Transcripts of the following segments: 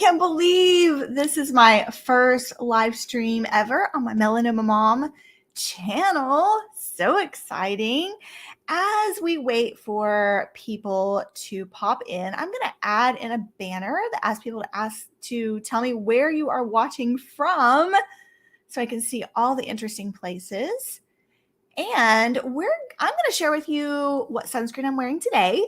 can't believe this is my first live stream ever on my Melanoma Mom channel. So exciting. As we wait for people to pop in, I'm going to add in a banner that asks people to tell me where you are watching from so I can see all the interesting places. And I'm going to share with you what sunscreen I'm wearing today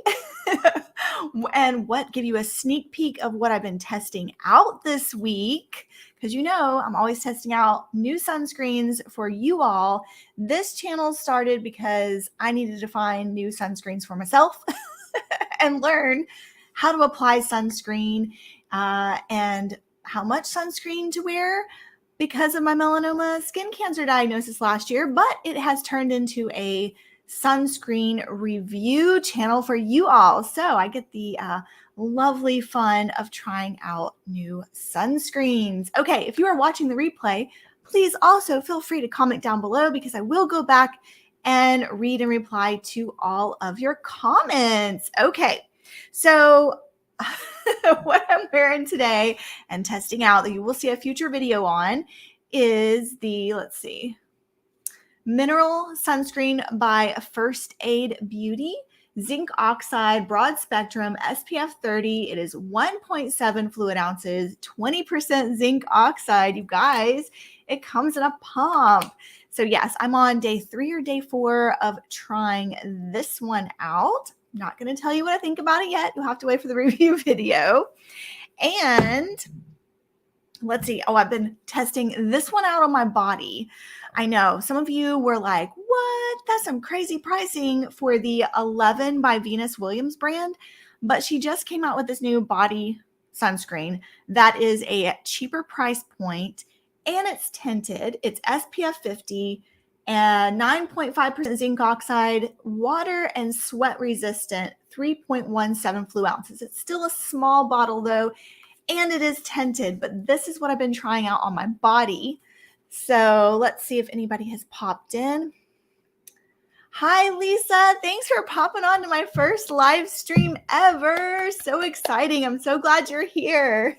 and give you a sneak peek of what I've been testing out this week. Because I'm always testing out new sunscreens for you all. This channel started because I needed to find new sunscreens for myself and learn how to apply sunscreen and how much sunscreen to wear, because of my melanoma skin cancer diagnosis last year, but it has turned into a sunscreen review channel for you all. So I get the lovely fun of trying out new sunscreens. Okay, if you are watching the replay, please also feel free to comment down below, because I will go back and read and reply to all of your comments. Okay, so what I'm wearing today and testing out that you will see a future video on is the, Mineral Sunscreen by First Aid Beauty, Zinc Oxide, Broad Spectrum, SPF 30. It is 1.7 fluid ounces, 20% zinc oxide. You guys, it comes in a pump. So yes, I'm on day 3 or day 4 of trying this one out. I'm not going to tell you what I think about it yet. You'll have to wait for the review video. And let's see. Oh, I've been testing this one out on my body. I know some of you were like, what? That's some crazy pricing for the 11 by Venus Williams brand. But she just came out with this new body sunscreen that is a cheaper price point, and it's tinted. It's SPF 50 and 9.5% zinc oxide, water and sweat resistant, 3.17 fluid ounces. It's still a small bottle though, and it is tinted, but this is what I've been trying out on my body. So let's see if anybody has popped in. Hi, Lisa. Thanks for popping on to my first live stream ever. So exciting. I'm so glad you're here.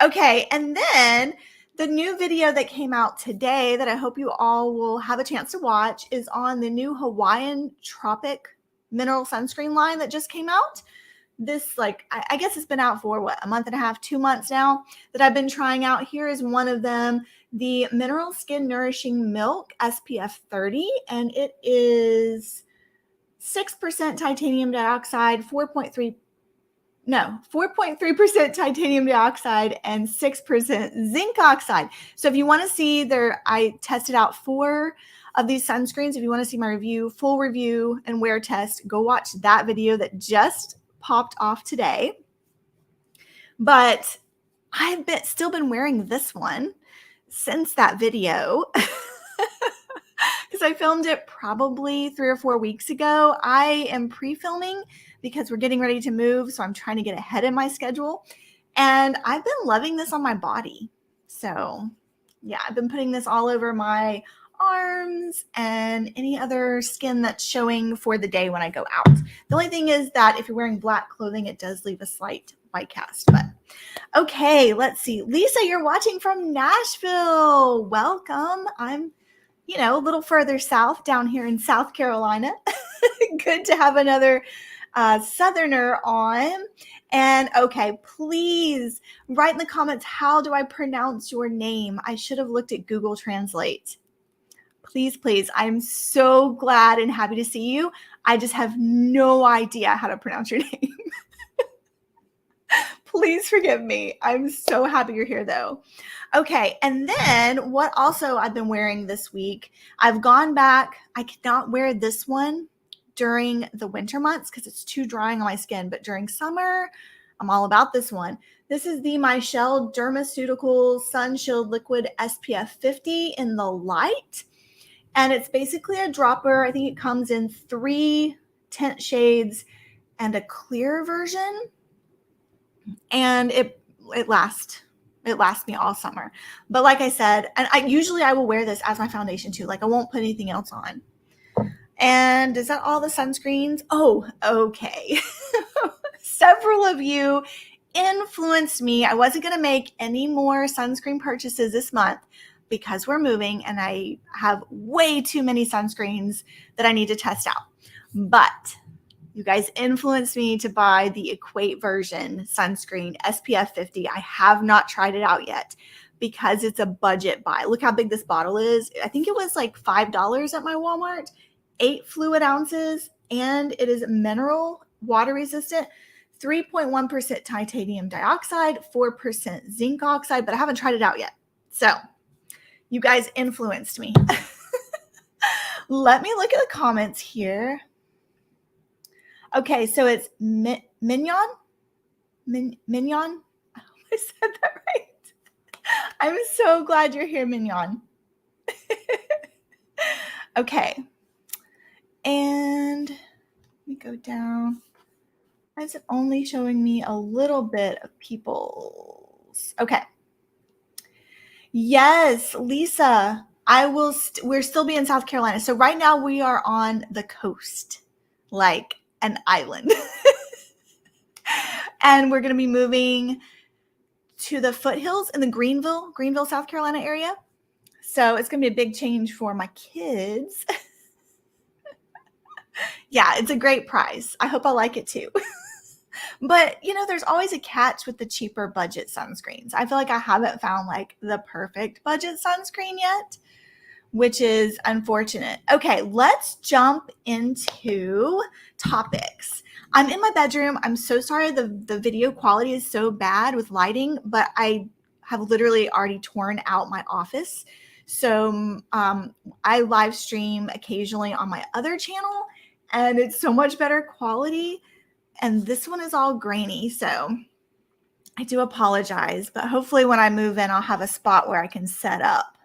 Okay, and then the new video that came out today that I hope you all will have a chance to watch is on the new Hawaiian Tropic Mineral Sunscreen line that just came out. This, I guess it's been out for a month and a half, 2 months now that I've been trying out. Here is one of them, the Mineral Skin Nourishing Milk SPF 30, and it is 6% titanium dioxide, 4.3% titanium dioxide, and 6% zinc oxide. So if you want to see I tested out 4 of these sunscreens. If you want to see my full review and wear test, go watch that video that just popped off today. But I've still been wearing this one since that video because I filmed it probably 3 or 4 weeks ago. I am pre-filming because we're getting ready to move, so I'm trying to get ahead in my schedule. And I've been loving this on my body. So yeah, I've been putting this all over my arms and any other skin that's showing for the day when I go out. The only thing is that if you're wearing black clothing, it does leave a slight white cast. But okay, let's see. Lisa, you're watching from Nashville. Welcome. I'm a little further south down here in South Carolina. Good to have another Southerner on. And okay, please write in the comments, how do I pronounce your name? I should have looked at Google Translate. Please, please. I'm so glad and happy to see you. I just have no idea how to pronounce your name. Please forgive me. I'm so happy you're here though. Okay, and then what also I've been wearing this week, I've gone back. I cannot wear this one during the winter months because it's too drying on my skin, but during summer, I'm all about this one. This is the Michelle Dermaceuticals Sun Shield Liquid SPF 50 in the light. And it's basically a dropper. I think it comes in 3 tint shades and a clear version. And it lasts me all summer. But like I said, and I will wear this as my foundation too. I won't put anything else on. And is that all the sunscreens? Oh, okay. Several of you influenced me. I wasn't going to make any more sunscreen purchases this month because we're moving and I have way too many sunscreens that I need to test out. But you guys influenced me to buy the Equate version sunscreen SPF 50. I have not tried it out yet because it's a budget buy. Look how big this bottle is. I think it was like $5 at my Walmart, 8 fluid ounces, and it is mineral, water resistant, 3.1% titanium dioxide, 4% zinc oxide, but I haven't tried it out yet. So you guys influenced me. Let me look at the comments here. Okay, so it's Mignon? Mignon? I hope I said that right. I'm so glad you're here, Mignon. Okay. And let me go down. Why is it only showing me a little bit of people's? Okay. Yes, Lisa, we're still be in South Carolina. So right now we are on the coast, like an island. And we're going to be moving to the foothills in the Greenville, South Carolina area. So it's going to be a big change for my kids. Yeah, it's a great price. I hope I like it too. But, there's always a catch with the cheaper budget sunscreens. I feel like I haven't found like the perfect budget sunscreen yet, which is unfortunate. Okay, let's jump into topics. I'm in my bedroom. I'm so sorry the video quality is so bad with lighting, but I have literally already torn out my office. So I live stream occasionally on my other channel, and it's so much better quality. And this one is all grainy, so I do apologize. But hopefully when I move in, I'll have a spot where I can set up.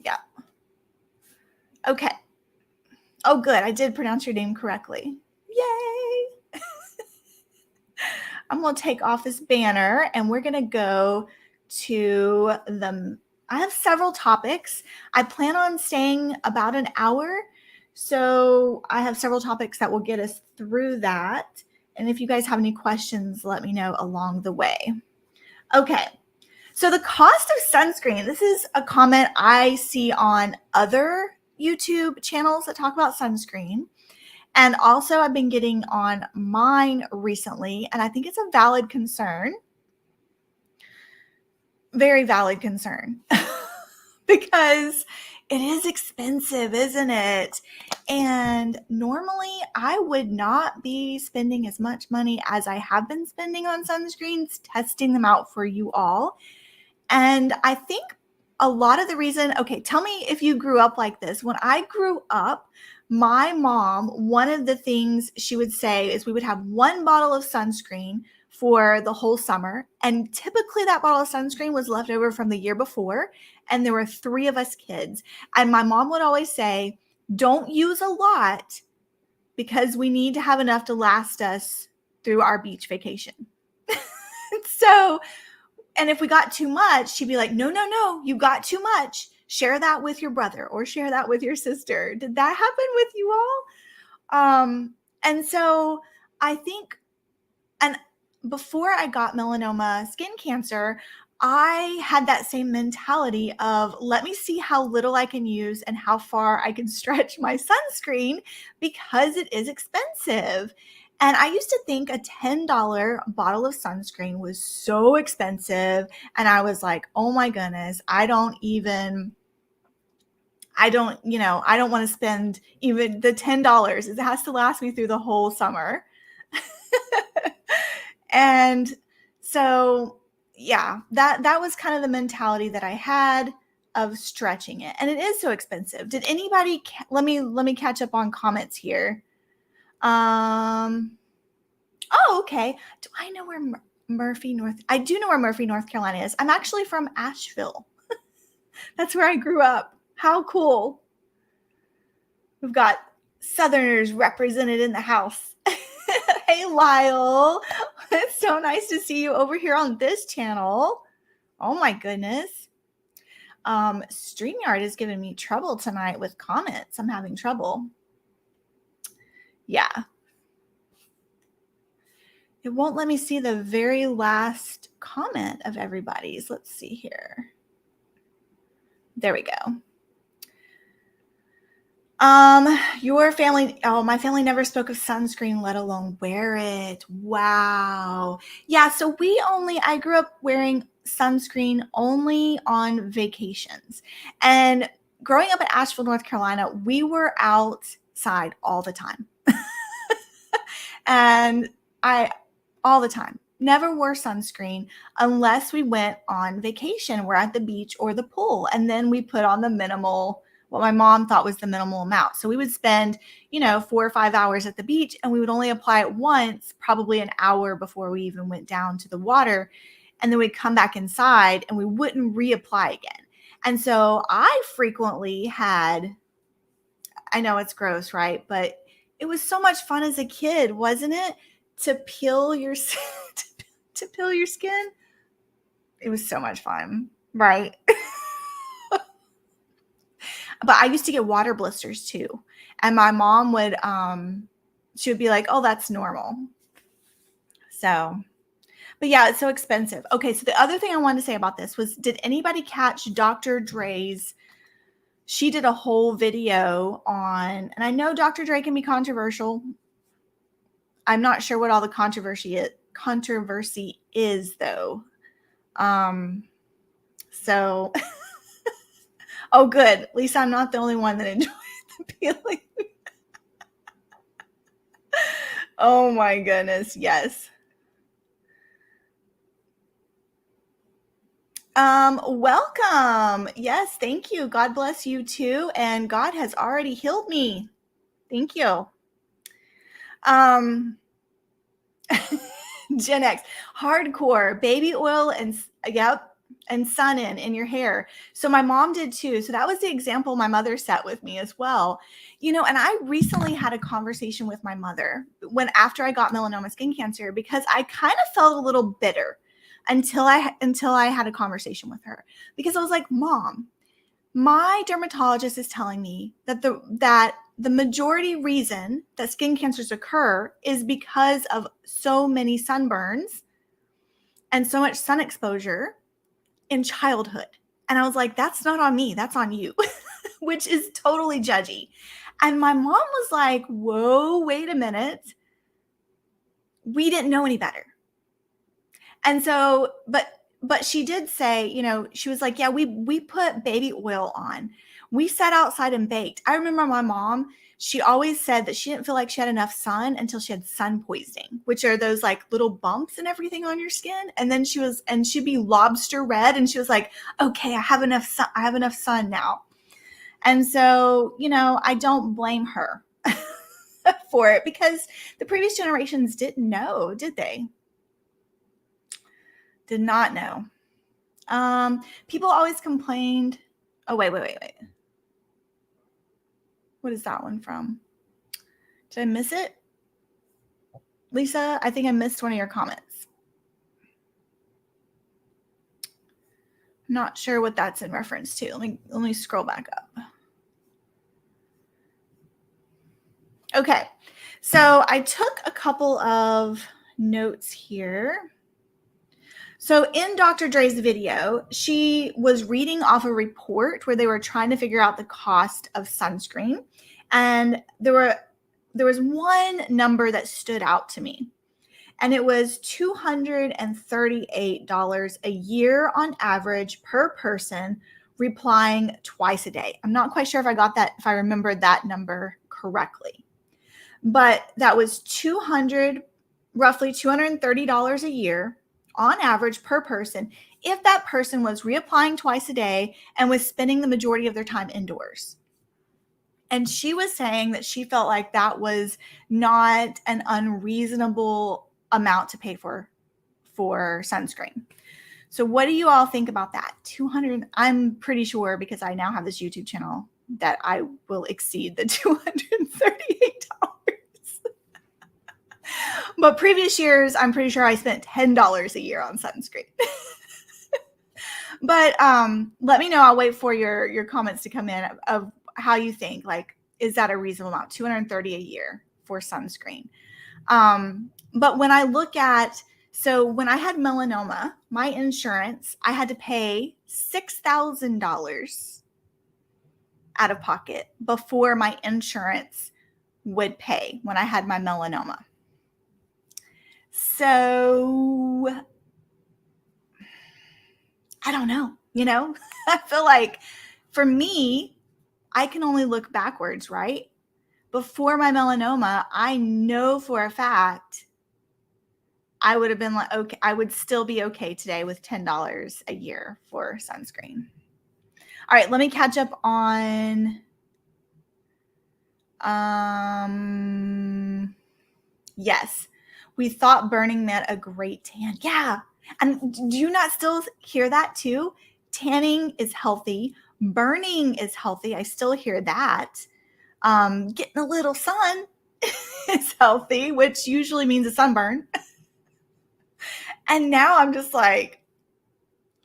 Yeah. Okay. Oh, good. I did pronounce your name correctly. Yay. I'm going to take off this banner and we're going to go to I have several topics. I plan on staying about an hour. So I have several topics that will get us through that. And if you guys have any questions, let me know along the way. Okay. So the cost of sunscreen, this is a comment I see on other YouTube channels that talk about sunscreen. And also I've been getting on mine recently, and I think it's a valid concern. Very valid concern. Because it is expensive, isn't it? And normally I would not be spending as much money as I have been spending on sunscreens, testing them out for you all. And I think a lot of the reason, okay, tell me if you grew up like this. When I grew up, my mom, one of the things she would say is we would have one bottle of sunscreen for the whole summer. And typically that bottle of sunscreen was left over from the year before. And there were 3 of us kids. And my mom would always say, don't use a lot because we need to have enough to last us through our beach vacation. So, and if we got too much, she'd be like, no, you got too much. Share that with your brother or share that with your sister. Did that happen with you all? And so I think, and before I got melanoma skin cancer, I had that same mentality of let me see how little I can use and how far I can stretch my sunscreen because it is expensive. And I used to think a $10 bottle of sunscreen was so expensive. And I was like, oh my goodness, I don't want to spend even the $10. It has to last me through the whole summer. And so, yeah, that was kind of the mentality that I had of stretching it. And it is so expensive. Did anybody, let me catch up on comments here. Oh, okay. Do I know where I do know where Murphy, North Carolina is. I'm actually from Asheville. That's where I grew up. How cool. We've got Southerners represented in the house. Hey, Lyle. It's so nice to see you over here on this channel. Oh my goodness. StreamYard is giving me trouble tonight with comments. I'm having trouble. Yeah. It won't let me see the very last comment of everybody's. Let's see here. There we go. Your family, my family never spoke of sunscreen, let alone wear it. Wow. Yeah, so I grew up wearing sunscreen only on vacations. And growing up in Asheville, North Carolina, we were outside all the time. And all the time, never wore sunscreen unless we went on vacation. We're at the beach or the pool. And then we put on what my mom thought was the minimal amount. So we would spend, 4 or 5 hours at the beach, and we would only apply it once, probably an hour before we even went down to the water. And then we'd come back inside and we wouldn't reapply again. And so I frequently had, I know it's gross, right? But it was so much fun as a kid, wasn't it? To peel your to peel your skin. It was so much fun, right? But I used to get water blisters too. And my mom she would be like, "Oh, that's normal." So, but yeah, it's so expensive. Okay, so the other thing I wanted to say about this was, did anybody catch Dr. Dre's? She did a whole video on, and I know Dr. Dre can be controversial. I'm not sure what all the controversy is though. So oh, good. At least I'm not the only one that enjoyed the peeling. Oh my goodness. Yes. Welcome. Yes. Thank you. God bless you too. And God has already healed me. Thank you. Gen X, hardcore baby oil and sun in your hair. So my mom did too. So that was the example my mother set with me as well. And I recently had a conversation with my mother after I got melanoma skin cancer, because I kind of felt a little bitter until I had a conversation with her, because I was like, Mom, my dermatologist is telling me that the majority reason that skin cancers occur is because of so many sunburns and so much sun exposure in childhood. And I was like, that's not on me, that's on you, which is totally judgy. And my mom was like, whoa, wait a minute. We didn't know any better. And so, but she did say, she was like, yeah, we put baby oil on. We sat outside and baked. I remember my mom, she always said that she didn't feel like she had enough sun until she had sun poisoning, which are those like little bumps and everything on your skin. And then she'd be lobster red. And she was like, okay, I have enough sun now. And so, I don't blame her for it, because the previous generations didn't know, did they? Did not know. People always complained. Oh, wait. What is that one from? Did I miss it? Lisa, I think I missed one of your comments. I'm not sure what that's in reference to. Let me scroll back up. Okay. So I took a couple of notes here. So in Dr. Dre's video, she was reading off a report where they were trying to figure out the cost of sunscreen. And there was one number that stood out to me. And it was $238 a year on average per person, reapplying twice a day. I'm not quite sure if I remembered that number correctly. But that was roughly $230 a year on average per person, if that person was reapplying twice a day and was spending the majority of their time indoors. And she was saying that she felt like that was not an unreasonable amount to pay for sunscreen. So what do you all think about that? I'm pretty sure, because I now have this YouTube channel, that I will exceed the $238. But previous years, I'm pretty sure I spent $10 a year on sunscreen. But let me know. I'll wait for your comments to come in of how you think. Like, is that a reasonable amount? $230 a year for sunscreen. But when I look at, so when I had melanoma, my insurance, I had to pay $6,000 out of pocket before my insurance would pay when I had my melanoma. So I don't know, I feel like for me, I can only look backwards, right? Before my melanoma, I know for a fact I would have been like, okay, I would still be okay today with $10 a year for sunscreen. All right, let me catch up on, yes, we thought burning meant a great tan. Yeah. And do you not still hear that too? Tanning is healthy. Burning is healthy. I still hear that. Getting a little sun is healthy, which usually means a sunburn. And now I'm just like,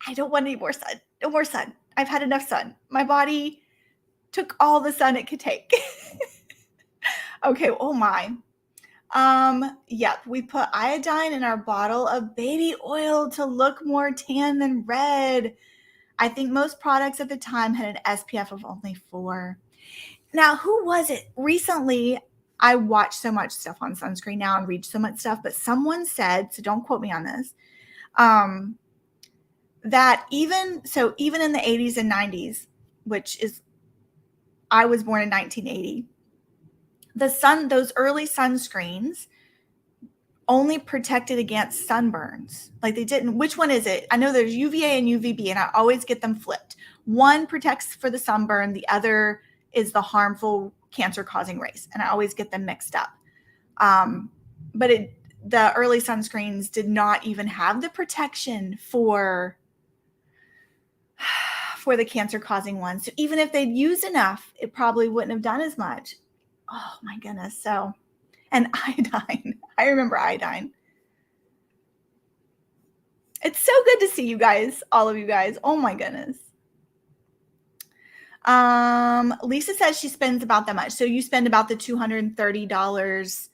I don't want any more sun. No more sun. I've had enough sun. My body took all the sun it could take. Okay, oh my. Yep, we put iodine in our bottle of baby oil to look more tan than red. I think most products at the time had an SPF of only 4. Now, who was it? Recently, I watch so much stuff on sunscreen now and read so much stuff, but someone said, so don't quote me on this, that even in the 80s and 90s, which is, I was born in 1980, those early sunscreens only protected against sunburns. Like they didn't, which one is it? I know there's UVA and UVB, and I always get them flipped. One protects for the sunburn, the other is the harmful cancer-causing rays, and I always get them mixed up. But the early sunscreens did not even have the protection for the cancer-causing ones. So even if they'd used enough, it probably wouldn't have done as much. Oh my goodness. So, and iodine. I remember iodine. It's so good to see you guys, all of you guys. Oh my goodness. Lisa says she spends about that much. So you spend about the $230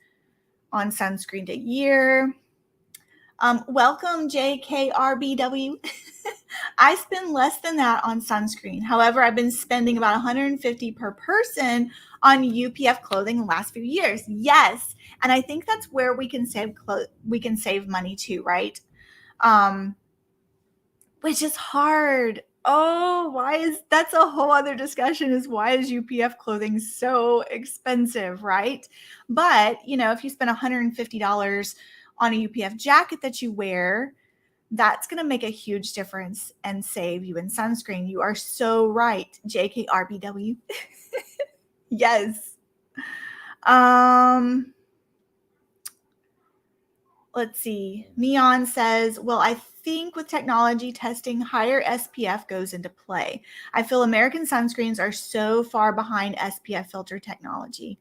on sunscreen a year. Welcome, JKRBW. I spend less than that on sunscreen. However, I've been spending about $150 per person on UPF clothing the last few years. Yes, and I think that's where we can save money too, right? Which is hard. Oh, that's a whole other discussion, is why is UPF clothing so expensive, right? But, if you spend $150 on a UPF jacket that you wear, that's going to make a huge difference and save you in sunscreen. You are so right, JKRBW. Yes. Let's see. Neon says, well, I think with technology testing, higher SPF goes into play. I feel American sunscreens are so far behind SPF filter technology.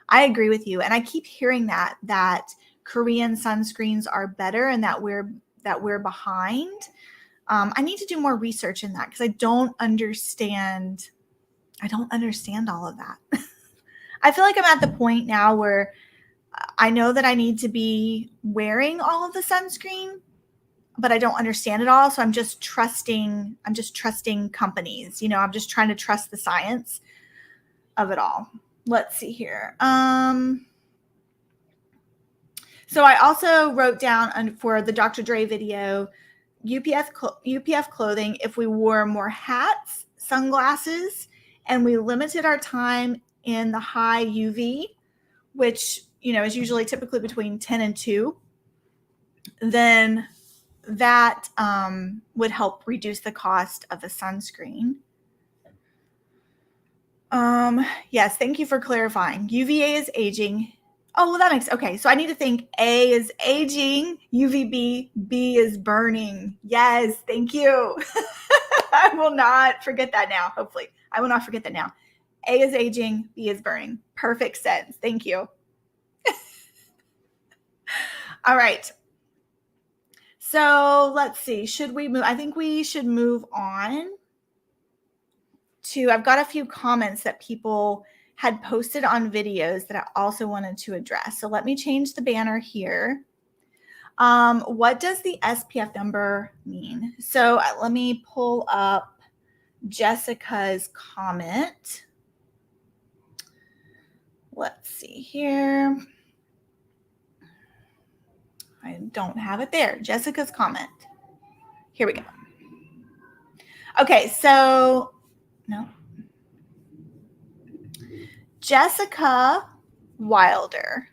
I agree with you. And I keep hearing that Korean sunscreens are better and that we're behind. I need to do more research in that because I don't understand all of that. I feel like I'm at the point now where I know that I need to be wearing all of the sunscreen, but I don't understand it all. So I'm just trusting companies. I'm just trying to trust the science of it all. Let's see here. So I also wrote down for the Dr. Dre video, UPF clothing, if we wore more hats, sunglasses, and we limited our time in the high UV, which, is usually typically between 10 and 2, then that would help reduce the cost of the sunscreen. Yes, thank you for clarifying. UVA is aging. Oh, well, that makes, okay. So I need to think A is aging, UVB, B is burning. Yes, thank you. I will not forget that now. Hopefully I will not forget that now. A is aging, B is burning. Perfect sense. Thank you. All right. So let's see. Should we move? I think we should move on to, I've got a few comments that people had posted on videos that I also wanted to address. So let me change the banner here. What does the SPF number mean? So let me pull up Jessica's comment. Let's see here. I don't have it there. Jessica's comment. Here we go. Okay, so no. Jessica Wilder.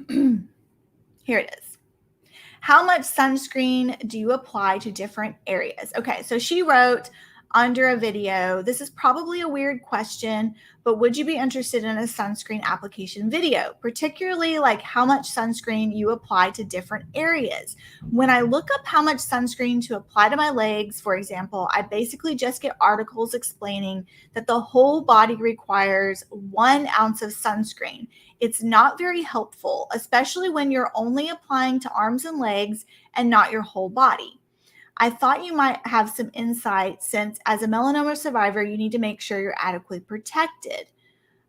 Here it is. How much sunscreen do you apply to different areas? Okay, so she wrote under a video, this is probably a weird question, but would you be interested in a sunscreen application video, particularly like how much sunscreen you apply to different areas? When I look up how much sunscreen to apply to my legs, for example, I basically just get articles explaining that the whole body requires 1 ounce of sunscreen. It's not very helpful, especially when you're only applying to arms and legs and not your whole body. I thought you might have some insight since as a melanoma survivor, you need to make sure you're adequately protected.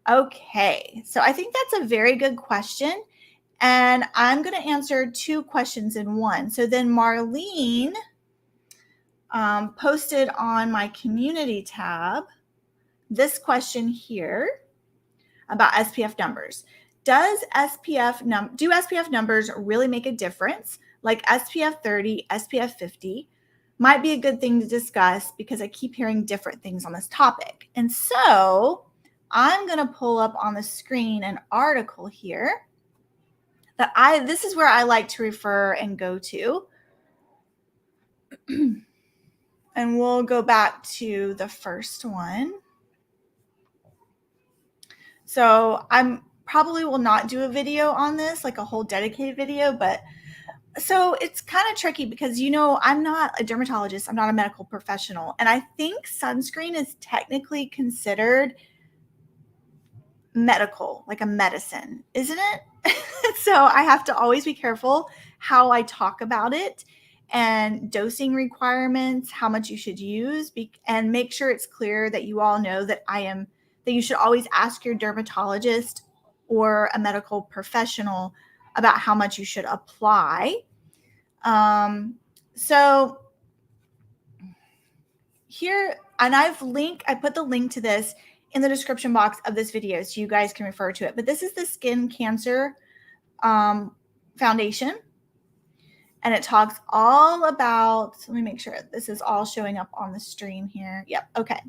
Okay, so I think that's a very good question. And I'm going to answer 2 questions in one. So then Marlene posted on my community tab this question here about SPF numbers. Do SPF numbers really make a difference? Like SPF 30, SPF 50 might be a good thing to discuss because I keep hearing different things on this topic. And so I'm going to pull up on the screen an article here that this is where I like to refer and go to. And we'll go back to the first one. So I'm probably will not do a video on this, like a whole dedicated video, but so it's kind of tricky because, I'm not a dermatologist. I'm not a medical professional. And I think sunscreen is technically considered medical, like a medicine, isn't it? So I have to always be careful how I talk about it and dosing requirements, how much you should use, and make sure it's clear that you all know that you should always ask your dermatologist or a medical professional about how much you should apply. So here, and I put the link to this in the description box of this video so you guys can refer to it. But this is the Skin Cancer Foundation. And it talks all about, let me make sure this is all showing up on the stream here. Yep. Okay.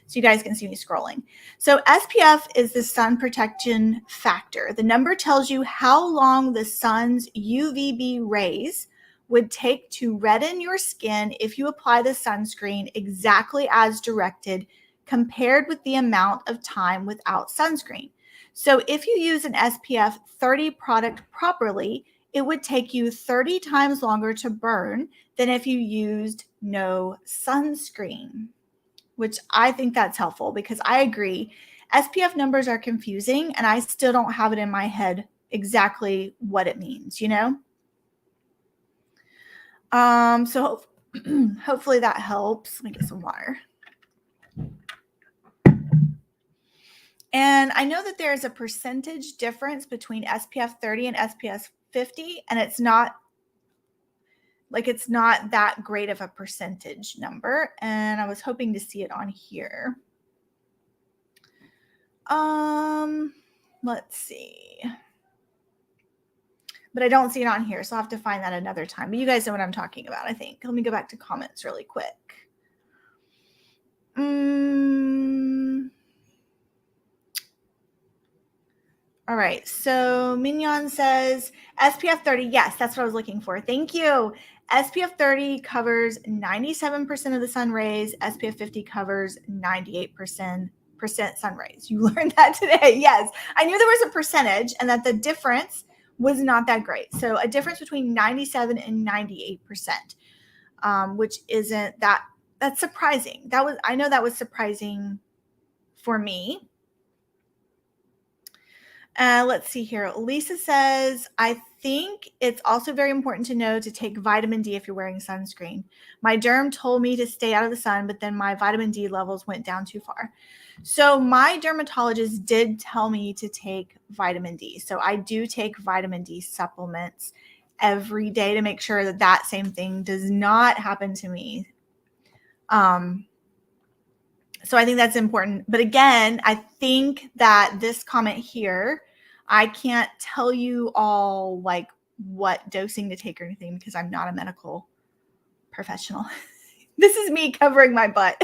So you guys can see me scrolling. So SPF is the sun protection factor. The number tells you how long the sun's UVB rays would take to redden your skin if you apply the sunscreen exactly as directed compared with the amount of time without sunscreen. So if you use an SPF 30 product properly, it would take you 30 times longer to burn than if you used no sunscreen, which I think that's helpful because I agree. SPF numbers are confusing and I still don't have it in my head exactly what it means, So hopefully that helps. Let me get some water. And I know that there is a percentage difference between SPF 30 and SPF 50, and it's not that great of a percentage number. And I was hoping to see it on here. Let's see. But I don't see it on here, so I'll have to find that another time. But you guys know what I'm talking about, I think. Let me go back to comments really quick. All right, so Mignon says SPF 30. Yes, that's what I was looking for. Thank you. SPF 30 covers 97% of the sun rays. SPF 50 covers 98% sun rays. You learned that today. Yes, I knew there was a percentage and that the difference was not that great. So a difference between 97 and 98%, which isn't that's surprising. I know that was surprising for me. Let's see here. Lisa says, I think it's also very important to know to take vitamin D if you're wearing sunscreen. My derm told me to stay out of the sun, but then my vitamin D levels went down too far. So my dermatologist did tell me to take vitamin D. So I do take vitamin D supplements every day to make sure that that same thing does not happen to me. So I think that's important. But again, I think that this comment here, I can't tell you all like what dosing to take or anything because I'm not a medical professional. This is me covering my butt.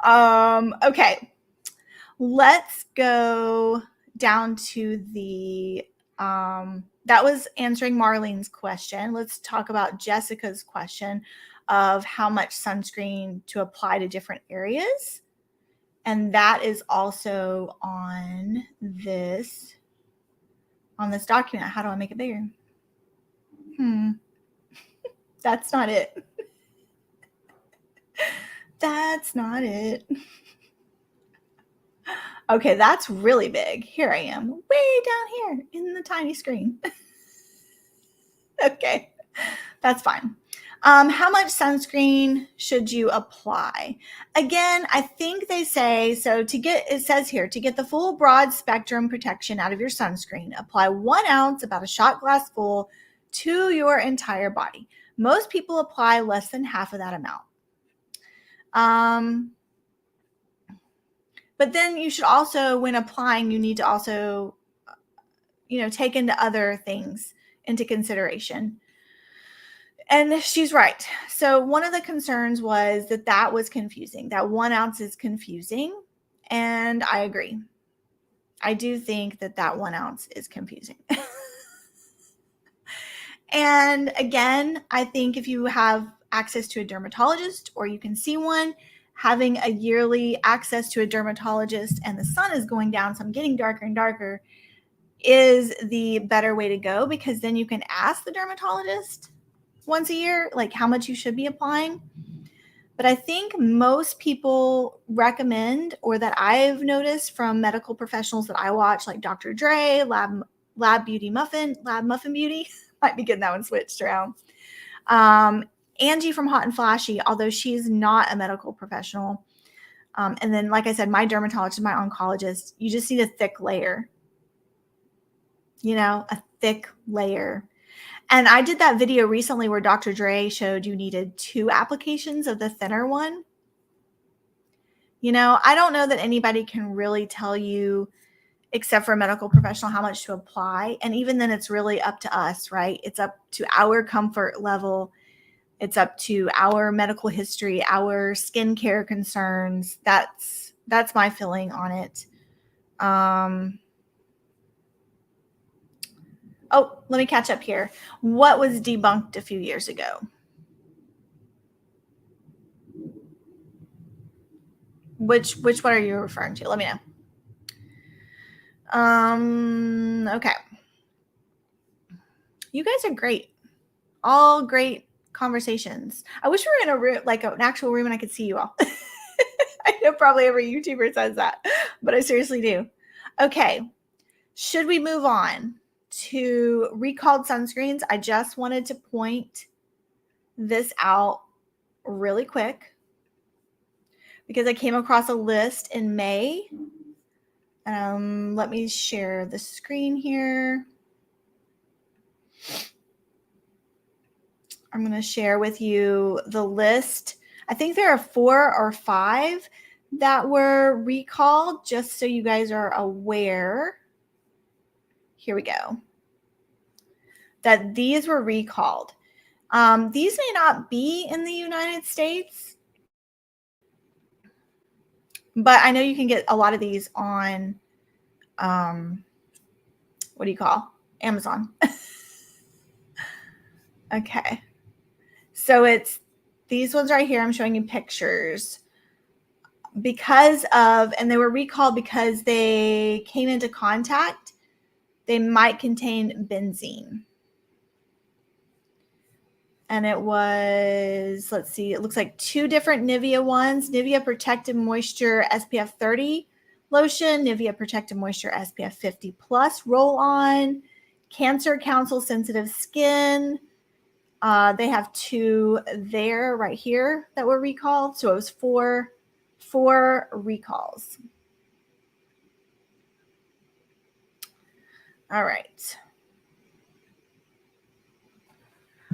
Okay, let's go down to the, that was answering Marlene's question. Let's talk about Jessica's question of how much sunscreen to apply to different areas. And that is also on this document. How do I make it bigger? That's not it. That's not it. Okay, that's really big. Here I am, way down here in the tiny screen. Okay, that's fine. How much sunscreen should you apply? Again, I think they say, so it says here, to get the full broad spectrum protection out of your sunscreen, apply 1 ounce, about a shot glass full, to your entire body. Most people apply less than half of that amount. But then you should also, when applying, you need to also, take into other things into consideration. And she's right. So one of the concerns was that was confusing. That 1 ounce is confusing. And I agree. I do think that 1 ounce is confusing. And again, I think if you have access to a dermatologist or you can see one, having a yearly access to a dermatologist, and the sun is going down, so I'm getting darker and darker, is the better way to go, because then you can ask the dermatologist once a year, like how much you should be applying. But I think most people recommend, or that I've noticed from medical professionals that I watch, like Dr. Dre, Lab Muffin Beauty, might be getting that one switched around. Angie from Hot and Flashy, although she's not a medical professional. And then, like I said, my dermatologist, my oncologist, you just need a thick layer. A thick layer. And I did that video recently where Dr. Dre showed you needed 2 applications of the thinner one. I don't know that anybody can really tell you, except for a medical professional, how much to apply. And even then, it's really up to us, right? It's up to our comfort level. It's up to our medical history, our skincare concerns. That's my feeling on it. Oh, let me catch up here. What was debunked a few years ago? Which one are you referring to? Let me know. Okay. You guys are great. All great conversations. I wish we were in a room, like an actual room, and I could see you all. I know probably every YouTuber says that, but I seriously do. Okay. Should we move on to recalled sunscreens? I just wanted to point this out really quick because I came across a list in May. Let me share the screen here. I'm going to share with you the list. I think there are 4 or 5 that were recalled, just so you guys are aware. Here we go. That these were recalled. These may not be in the United States, but I know you can get a lot of these on, what do you call? Amazon. Okay. So it's these ones right here. I'm showing you pictures and they were recalled because they came into contact. They might contain benzene. And it was, it looks like 2 different Nivea ones. Nivea Protective Moisture SPF 30 lotion, Nivea Protective Moisture SPF 50 Plus roll-on, Cancer Council Sensitive Skin. They have 2 there right here that were recalled. So it was four recalls. All right.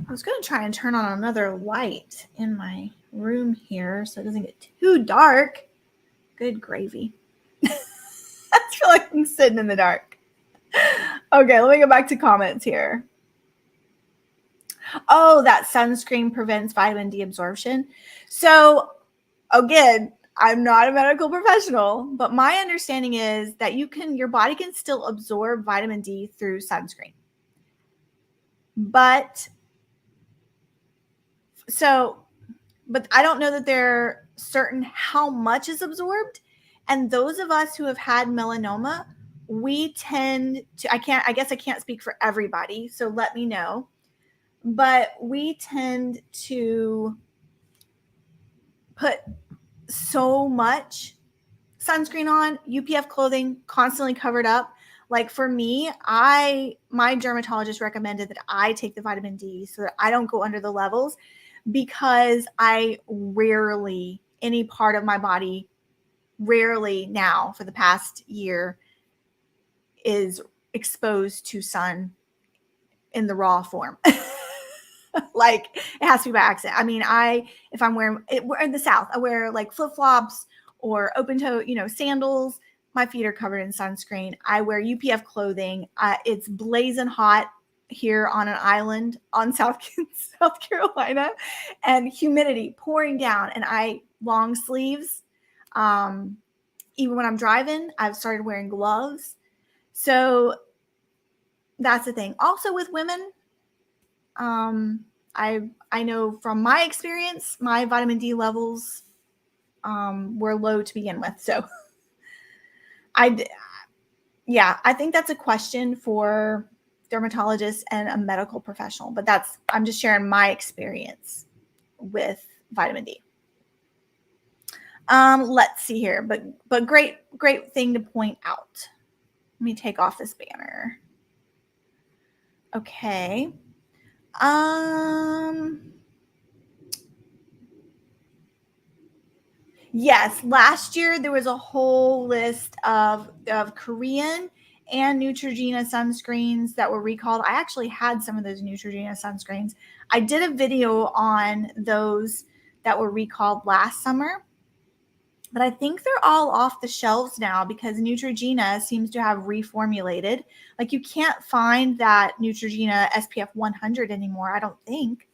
I was going to try and turn on another light in my room here so it doesn't get too dark. Good gravy. I feel like I'm sitting in the dark. Okay, let me go back to comments here. Oh, that sunscreen prevents vitamin D absorption. So again, I'm not a medical professional, but my understanding is that your body can still absorb vitamin D through sunscreen. But I don't know that they're certain how much is absorbed. And those of us who have had melanoma, we tend to, I guess I can't speak for everybody, so let me know. But we tend to put so much sunscreen on, UPF clothing, constantly covered up. Like for me, my dermatologist recommended that I take the vitamin D so that I don't go under the levels, because I rarely, any part of my body, rarely now for the past year, is exposed to sun in the raw form. Like it has to be by accident. I mean, if I'm wearing in the South, I wear like flip-flops or open toe, sandals. My feet are covered in sunscreen. I wear UPF clothing. It's blazing hot here on an island on South Carolina, and humidity pouring down, and I long sleeves. Even when I'm driving, I've started wearing gloves. So that's the thing. Also with women, I know from my experience, my vitamin D levels were low to begin with. So I think that's a question for dermatologists and a medical professional, but I'm just sharing my experience with vitamin D. Let's see here, but great thing to point out. Let me take off this banner. Okay. Yes, last year there was a whole list of Korean and Neutrogena sunscreens that were recalled. I actually had some of those Neutrogena sunscreens. I did a video on those that were recalled last summer, but I think they're all off the shelves now because Neutrogena seems to have reformulated. Like you can't find that Neutrogena SPF 100 anymore, I don't think.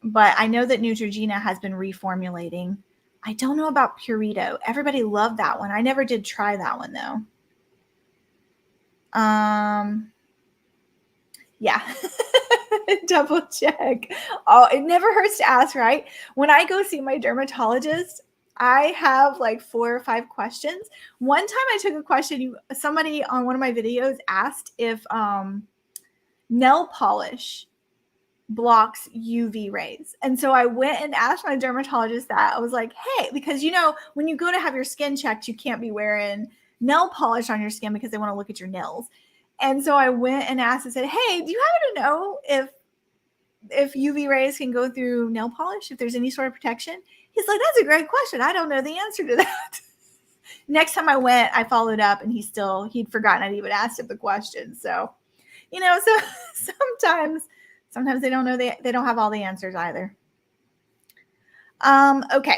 But I know that Neutrogena has been reformulating. I don't know about Purito. Everybody loved that one. I never did try that one though. Yeah. Double check. Oh, it never hurts to ask, right? When I go see my dermatologist, I have like 4 or 5 questions. One time I took a question, somebody on one of my videos asked if nail polish blocks UV rays. And so I went and asked my dermatologist that. I was like, hey, because when you go to have your skin checked, you can't be wearing nail polish on your skin because they want to look at your nails. And so I went and asked and said, hey, do you happen to know if UV rays can go through nail polish, if there's any sort of protection? He's like, that's a great question. I don't know the answer to that. Next time I went, I followed up and he'd forgotten I'd even asked him the question. So, so sometimes they don't know, they don't have all the answers either. Okay.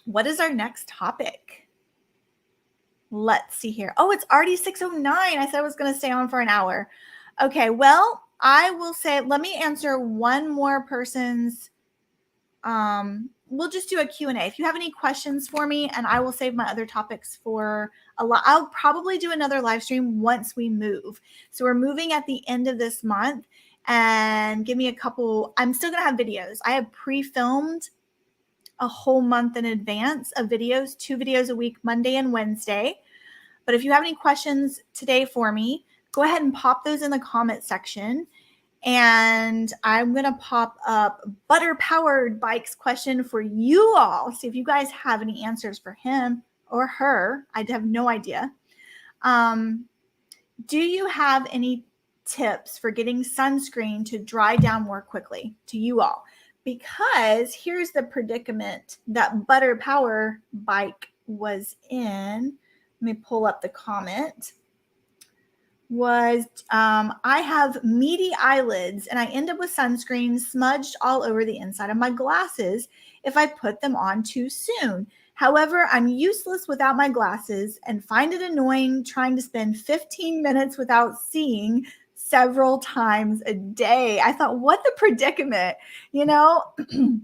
What is our next topic? Let's see here. Oh, it's already 6:09. I said I was going to stay on for an hour. Okay. Well, I will say, let me answer one more person's, we'll just do a Q&A. If you have any questions for me, and I will save my other topics for I'll probably do another live stream once we move. So we're moving at the end of this month, and give me a couple. I'm still going to have videos. I have pre-filmed a whole month in advance of videos, 2 videos a week, Monday and Wednesday. But if you have any questions today for me, go ahead and pop those in the comment section. And I'm going to pop up butter-powered bikes question for you all. See if you guys have any answers for him or her. I have no idea. Do you have any tips for getting sunscreen to dry down more quickly to you all? Because here's the predicament that Butter Power Bike was in. Let me pull up the comment. I have meaty eyelids and I end up with sunscreen smudged all over the inside of my glasses if I put them on too soon. However, I'm useless without my glasses and find it annoying trying to spend 15 minutes without seeing several times a day. I thought, what the predicament, because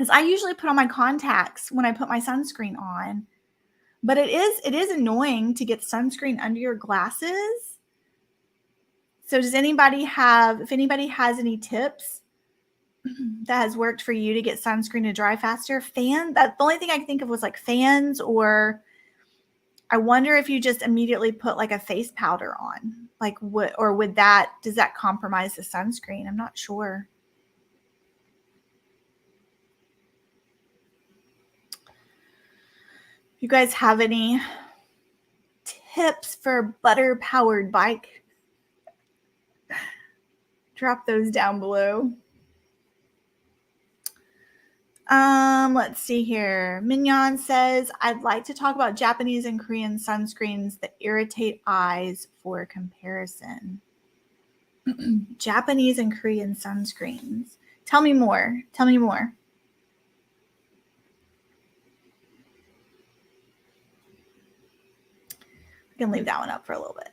I usually put on my contacts when I put my sunscreen on. But it is annoying to get sunscreen under your glasses. So if anybody has any tips that has worked for you to get sunscreen to dry faster, the only thing I could think of was like fans, or I wonder if you just immediately put like a face powder on, does that compromise the sunscreen? I'm not sure. You guys have any tips for butter-powered bike? Drop those down below. Let's see here. Mignon says, I'd like to talk about Japanese and Korean sunscreens that irritate eyes for comparison. Japanese and Korean sunscreens. Tell me more. We can leave that one up for a little bit.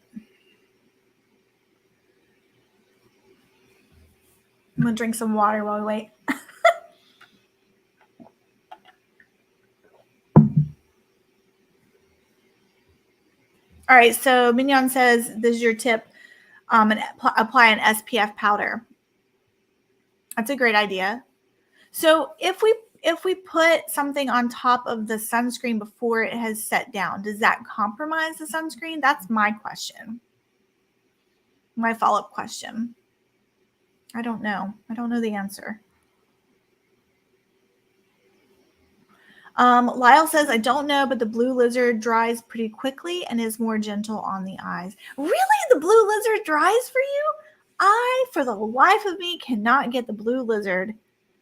I'm going to drink some water while we wait. All right, so Mignon says, this is your tip, and apply an SPF powder. That's a great idea. So if we put something on top of the sunscreen before it has set down, does that compromise the sunscreen? That's my question. My follow-up question. I don't know. I don't know the answer. Lyle says, I don't know, but the blue lizard dries pretty quickly and is more gentle on the eyes. Really? The blue lizard dries for you? I, for the life of me, cannot get the blue lizard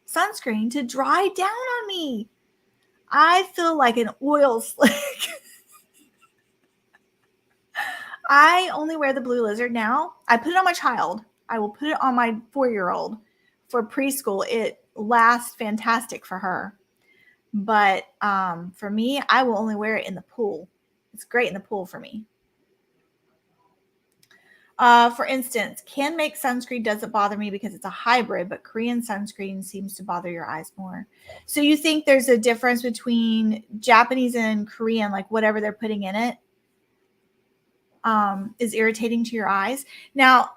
sunscreen to dry down on me. I feel like an oil slick. I only wear the blue lizard now. I put it on my child. I will put it on my 4-year-old for preschool. It lasts fantastic for her. But for me, I will only wear it in the pool. It's great in the pool for me. For instance, can make sunscreen doesn't bother me because it's a hybrid, but Korean sunscreen seems to bother your eyes more. So you think there's a difference between Japanese and Korean, like whatever they're putting in it is irritating to your eyes? Now,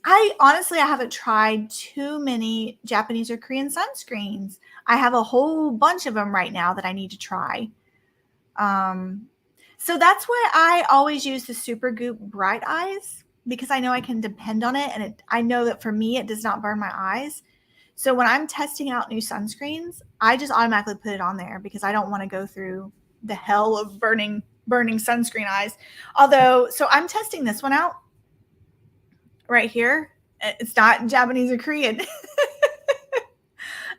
I haven't tried too many Japanese or Korean sunscreens. I have a whole bunch of them right now that I need to try. So that's why I always use the Supergoop Bright Eyes, because I know I can depend on it. And I know that for me, it does not burn my eyes. So when I'm testing out new sunscreens, I just automatically put it on there because I don't want to go through the hell of burning sunscreen eyes. So I'm testing this one out right here. It's not Japanese or Korean.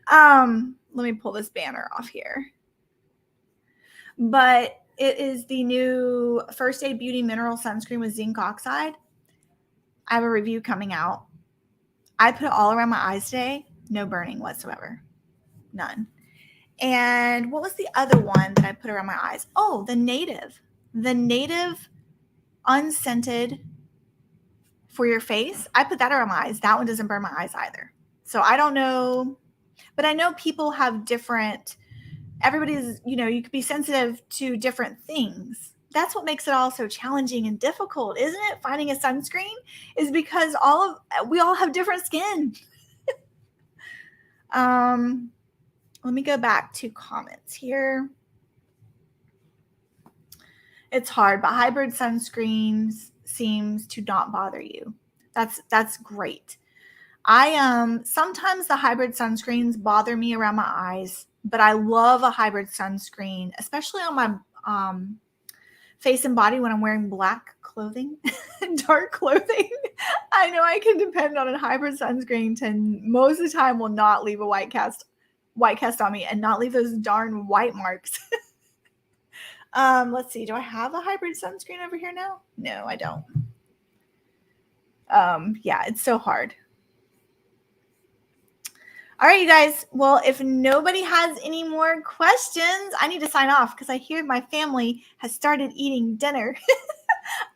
Let me pull this banner off here. But it is the new First Aid Beauty Mineral Sunscreen with zinc oxide. I have a review coming out. I put it all around my eyes today. No burning whatsoever. None. And what was the other one that I put around my eyes? Oh, the Native. The Native unscented for your face. I put that around my eyes. That one doesn't burn my eyes either. So I don't know. But I know people have different... Everybody's, you could be sensitive to different things. That's what makes it all so challenging and difficult, isn't it? Finding a sunscreen is because we all have different skin. Let me go back to comments here. It's hard, but hybrid sunscreens seems to not bother you. That's great. I sometimes the hybrid sunscreens bother me around my eyes, but I love a hybrid sunscreen, especially on my face and body when I'm wearing black clothing, dark clothing. I know I can depend on a hybrid sunscreen to most of the time will not leave a white cast on me and not leave those darn white marks. Let's see. Do I have a hybrid sunscreen over here now? No, I don't. Yeah, it's so hard. All right, you guys. Well, if nobody has any more questions, I need to sign off because I hear my family has started eating dinner.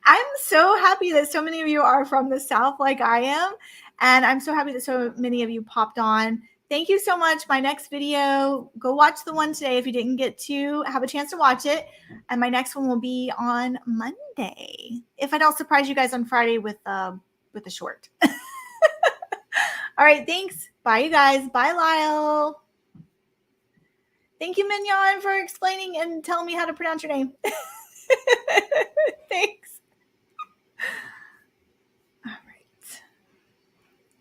I'm so happy that so many of you are from the South like I am. And I'm so happy that so many of you popped on. Thank you so much. My next video, go watch the one today if you didn't get to have a chance to watch it. And my next one will be on Monday. If I don't surprise you guys on Friday with a short. All right, thanks. Bye, you guys. Bye, Lyle. Thank you, Mignon, for explaining and telling me how to pronounce your name. Thanks.